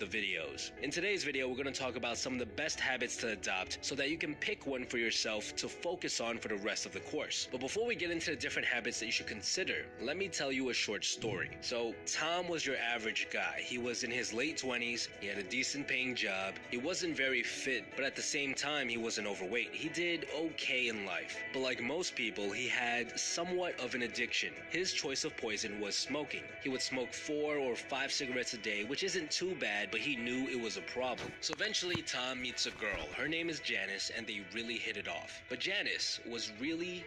of the videos. In today's video, we're going to talk about some of the best habits to adopt so that you can pick one for yourself to focus on for the rest of the course. But before we get into the different habits that you should consider, let me tell you a short story. So Tom was your average guy. He was in his late 20s, he had a decent paying job, he wasn't very fit, but at the same time he wasn't overweight. He did okay in life. But like most people, he had somewhat of an addiction. His choice of poison was smoking. He would smoke 4 or 5 cigarettes a day, which isn't too bad, but he knew it was a problem. So eventually Tom meets a girl. Her name is Janice, and they really hit it off. But Janice was really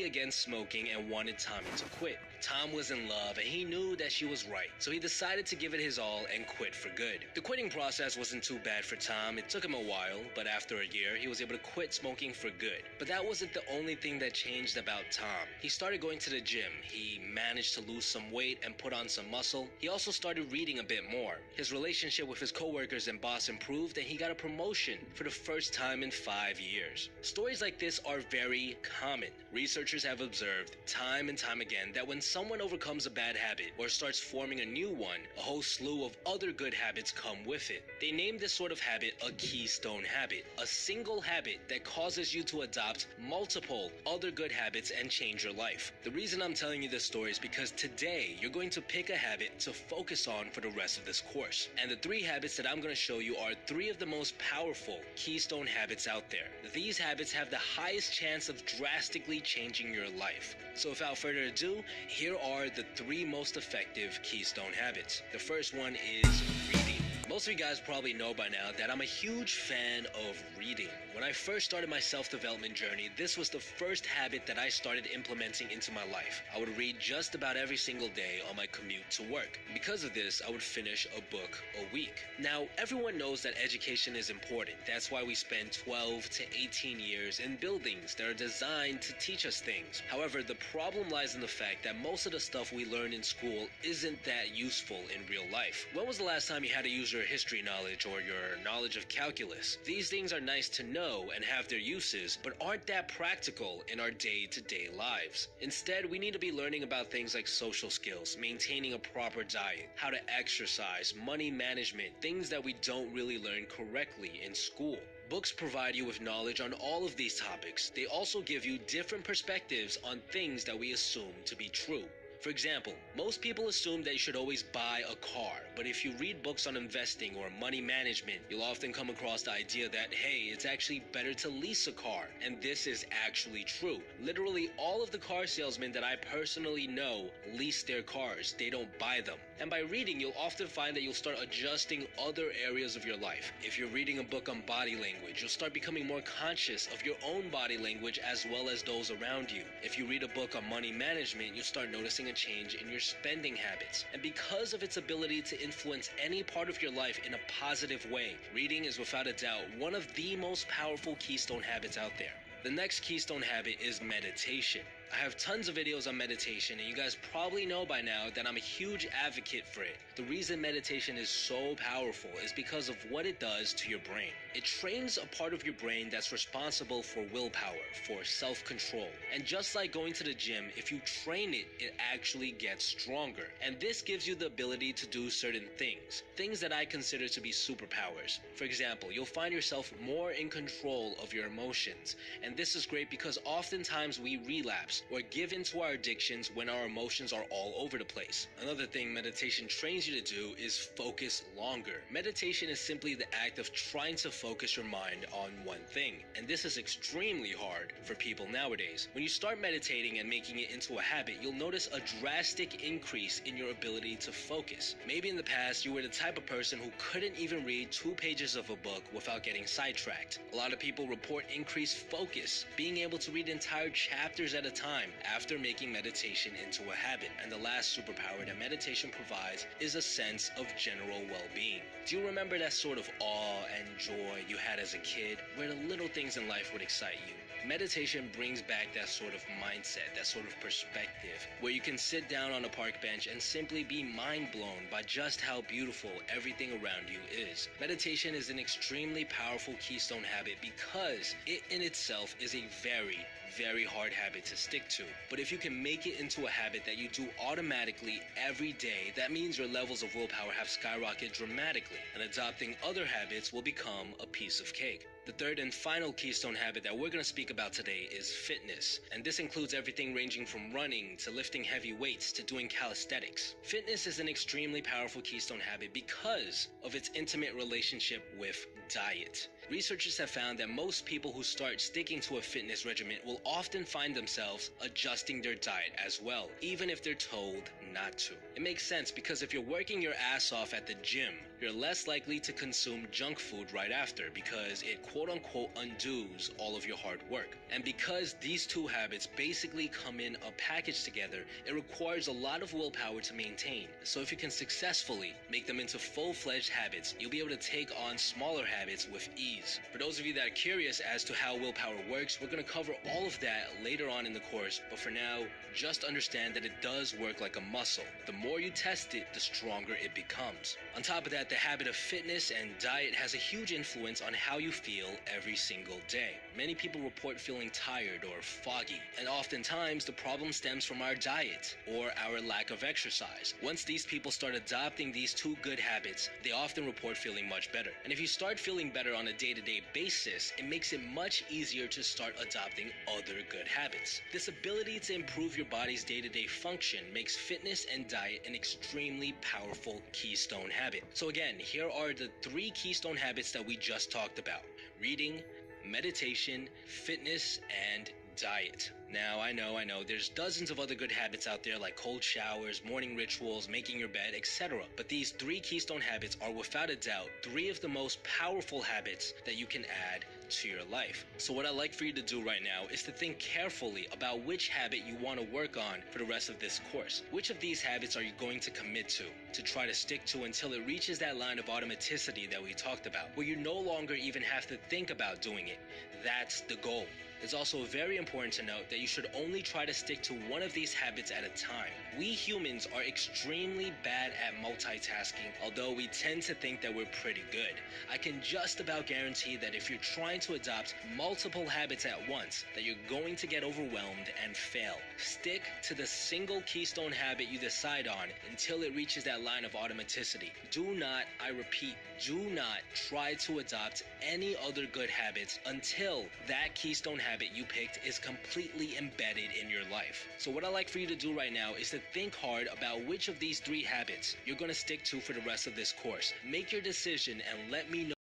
against smoking and wanted Tommy to quit. Tom was in love and he knew that she was right, so he decided to give it his all and quit for good. The quitting process wasn't too bad for Tom. It took him a while, but after a year, he was able to quit smoking for good. But that wasn't the only thing that changed about Tom. He started going to the gym. He managed to lose some weight and put on some muscle. He also started reading a bit more. His relationship with his coworkers and boss improved, and he got a promotion for the first time in 5 years. Stories like this are very common. Researchers have observed time and time again that when someone overcomes a bad habit or starts forming a new one, a whole slew of other good habits come with it. They name this sort of habit a keystone habit, a single habit that causes you to adopt multiple other good habits and change your life. The reason I'm telling you this story is because today you're going to pick a habit to focus on for the rest of this course. And the 3 habits that I'm going to show you are 3 of the most powerful keystone habits out there. These habits have the highest chance of drastically changing your life. So without further ado, here are the 3 most effective keystone habits. The first one is reading. Most of you guys probably know by now that I'm a huge fan of reading. When I first started my self-development journey, this was the first habit that I started implementing into my life. I would read just about every single day on my commute to work. Because of this, I would finish a book a week. Now, everyone knows that education is important. That's why we spend 12 to 18 years in buildings that are designed to teach us things. However, the problem lies in the fact that most of the stuff we learn in school isn't that useful in real life. When was the last time you had to use your history knowledge or your knowledge of calculus? These things are nice to know and have their uses, but aren't that practical in our day-to-day lives. Instead, we need to be learning about things like social skills, maintaining a proper diet, how to exercise, money management, things that we don't really learn correctly in school. Books provide you with knowledge on all of these topics. They also give you different perspectives on things that we assume to be true. For example, most people assume that you should always buy a car, but if you read books on investing or money management, you'll often come across the idea that, hey, it's actually better to lease a car, and this is actually true. Literally all of the car salesmen that I personally know lease their cars, they don't buy them. And by reading, you'll often find that you'll start adjusting other areas of your life. If you're reading a book on body language, you'll start becoming more conscious of your own body language as well as those around you. If you read a book on money management, you'll start noticing a change in your spending habits. And because of its ability to influence any part of your life in a positive way, reading is without a doubt one of the most powerful keystone habits out there. The next keystone habit is meditation. I have tons of videos on meditation, and you guys probably know by now that I'm a huge advocate for it. The reason meditation is so powerful is because of what it does to your brain. It trains a part of your brain that's responsible for willpower, for self-control. And just like going to the gym, if you train it, it actually gets stronger. And this gives you the ability to do certain things that I consider to be superpowers. For example, you'll find yourself more in control of your emotions. And this is great because oftentimes we relapse or give into our addictions when our emotions are all over the place. Another thing meditation trains you to do is focus longer. Meditation is simply the act of trying to focus your mind on one thing. And this is extremely hard for people nowadays. When you start meditating and making it into a habit, you'll notice a drastic increase in your ability to focus. Maybe in the past, you were the type of person who couldn't even read 2 pages of a book without getting sidetracked. A lot of people report increased focus, being able to read entire chapters at a time after making meditation into a habit. And the last superpower that meditation provides is a sense of general well-being. Do you remember that sort of awe and joy you had as a kid, where the little things in life would excite you? Meditation brings back that sort of mindset, that sort of perspective, where you can sit down on a park bench and simply be mind blown by just how beautiful everything around you is. Meditation is an extremely powerful keystone habit because it in itself is a very hard habit to stick to. But if you can make it into a habit that you do automatically every day, that means your levels of willpower have skyrocketed dramatically, and adopting other habits will become a piece of cake. The third and final keystone habit that we're going to speak about today is fitness, and this includes everything ranging from running to lifting heavy weights to doing calisthenics. Fitness is an extremely powerful keystone habit because of its intimate relationship with diet. Researchers have found that most people who start sticking to a fitness regimen will often find themselves adjusting their diet as well, even if they're told not to. It makes sense because if you're working your ass off at the gym, you're less likely to consume junk food right after because it quote-unquote undoes all of your hard work. And because these two habits basically come in a package together, it requires a lot of willpower to maintain. So if you can successfully make them into full-fledged habits, you'll be able to take on smaller habits with ease. For those of you that are curious as to how willpower works, we're going to cover all of that later on in the course, but for now, just understand that it does work like a muscle. The more you test it, the stronger it becomes. On top of that, the habit of fitness and diet has a huge influence on how you feel every single day. Many people report feeling tired or foggy, and oftentimes the problem stems from our diet or our lack of exercise. Once these people start adopting these two good habits, they often report feeling much better. And if you start feeling better on a day-to-day basis, it makes it much easier to start adopting other good habits. This ability to improve your body's day-to-day function makes fitness and diet an extremely powerful keystone habit. So again, here are the 3 keystone habits that we just talked about: reading, meditation, fitness, and diet. Now, I know, there's dozens of other good habits out there like cold showers, morning rituals, making your bed, etc. But these 3 keystone habits are without a doubt 3 of the most powerful habits that you can add to your life. So what I'd like for you to do right now is to think carefully about which habit you want to work on for the rest of this course. Which of these habits are you going to commit to try to stick to until it reaches that line of automaticity that we talked about, where you no longer even have to think about doing it. That's the goal. It's also very important to note that you should only try to stick to one of these habits at a time. We humans are extremely bad at multitasking, although we tend to think that we're pretty good. I can just about guarantee that if you're trying to adopt multiple habits at once, that you're going to get overwhelmed and fail. Stick to the single keystone habit you decide on until it reaches that line of automaticity. Do not, I repeat, do not try to adopt any other good habits until that keystone habit you picked is completely embedded in your life. So what I'd like for you to do right now is to think hard about which of these 3 habits you're going to stick to for the rest of this course. Make your decision and let me know